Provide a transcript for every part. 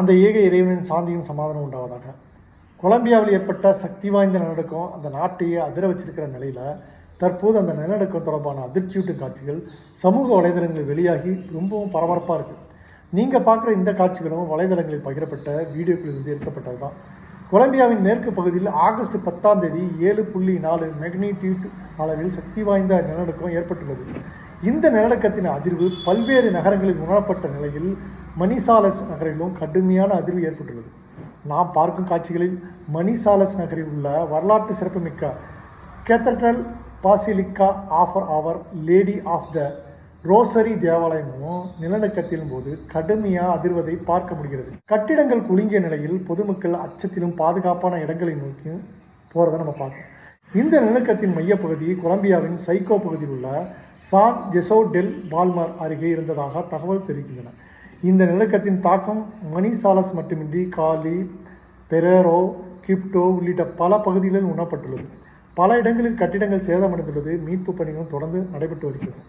அந்த ஏக இறைவனின் சாந்தியும் சமாதானம் உண்டாவதாக. கொலம்பியாவில் ஏற்பட்ட சக்தி வாய்ந்த நிலநடுக்கம் அந்த நாட்டையே அதிர வச்சிருக்கிற நிலையில் தற்போது அந்த நிலநடுக்கம் தொடர்பான அதிர்ச்சியூட்டும் காட்சிகள் சமூக வலைதளங்களில் வெளியாகி ரொம்பவும் பரபரப்பாக இருக்குது. நீங்கள் பார்க்குற இந்த காட்சிகளும் வலைதளங்களில் பகிரப்பட்ட வீடியோக்களிலிருந்து எடுக்கப்பட்டது தான். கொலம்பியாவின் மேற்கு பகுதியில் ஆகஸ்ட் 10 7.4 மேக்னிடியூட் அளவில் சக்தி வாய்ந்த நிலநடுக்கம் ஏற்பட்டுள்ளது. இந்த நிலநடுக்கத்தின் அதிர்வு பல்வேறு நகரங்களில் உணரப்பட்ட நிலையில் மணிசாலஸ் நகரிலும் கடுமையான அதிர்வு ஏற்பட்டுள்ளது. நாம் பார்க்கும் காட்சிகளில் மணிசாலஸ் நகரில் உள்ள வரலாற்று சிறப்புமிக்க cathedral basilica of our lady of the rosary தேவாலயமும் நிலநடுக்கத்தின் போது கடுமையாக அதிர்வதை பார்க்க முடிகிறது. கட்டிடங்கள் குலுங்கிய நிலையில் பொதுமக்கள் அச்சத்திலும் பாதுகாப்பான இடங்களை நோக்கி போகிறத நம்ம பார்க்கணும். இந்த நிலநடுக்கத்தின் மையப்பகுதி கொலம்பியாவின் சைக்கோ பகுதியில் உள்ள சான் ஜெசோ டெல் பால்மர் அருகே இருந்ததாக தகவல் தெரிவிக்கின்றன. இந்த நிலநடுக்கத்தின் தாக்கம் மணிசாலஸ் மட்டுமின்றி காலி, பெரேரோ, கிப்டோ உள்ளிட்ட பல பகுதிகளில் உணரப்பட்டுள்ளது. பல இடங்களில் கட்டிடங்கள் சேதமடைந்துள்ளது. மீட்பு பணிகளும் தொடர்ந்து நடைபெற்று வருகிறது.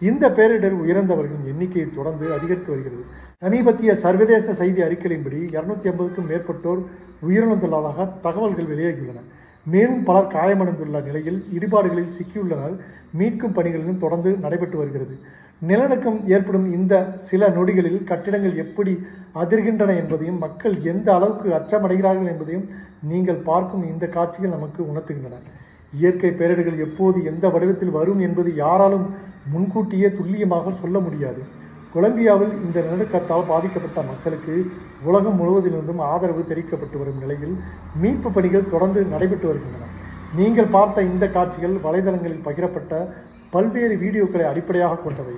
இந்த பேரிடர் உயர்ந்தவர்களின் எண்ணிக்கையை தொடர்ந்து அதிகரித்து வருகிறது. சமீபத்திய சர்வதேச செய்தி அறிக்கையின்படி 250க்கும் மேற்பட்டோர் உயிரிழந்துள்ளதாக தகவல்கள் வெளியாகியுள்ளன. மேலும் பலர் காயமடைந்துள்ள நிலையில் இடிபாடுகளில் சிக்கியுள்ளனர். மீட்கும் பணிகளிலும் தொடர்ந்து நடைபெற்று வருகிறது. நிலநடுக்கம் ஏற்படும் இந்த சில நொடிகளில் கட்டிடங்கள் எப்படி அதிர்கின்றன என்பதையும் மக்கள் எந்த அளவுக்கு அச்சமடைகிறார்கள் என்பதையும் நீங்கள் பார்க்கும் இந்த காட்சிகள் நமக்கு உணர்த்துகின்றன. இயற்கை பேரிடர்கள் எப்போது எந்த வடிவத்தில் வரும் என்பது யாராலும் முன்கூட்டியே துல்லியமாக சொல்ல முடியாது. கொலம்பியாவில் இந்த நிலநடுக்கத்தால் பாதிக்கப்பட்ட மக்களுக்கு உலகம் முழுவதிலிருந்தும் ஆதரவு தெரிவிக்கப்பட்டு வரும் நிலையில் மீட்பு பணிகள் தொடர்ந்து நடைபெற்று வருகின்றன. நீங்கள் பார்த்த இந்த காட்சிகள் வலைதளங்களில் பகிரப்பட்ட பல்வேறு வீடியோக்களை அடிப்படையாக கொண்டவை.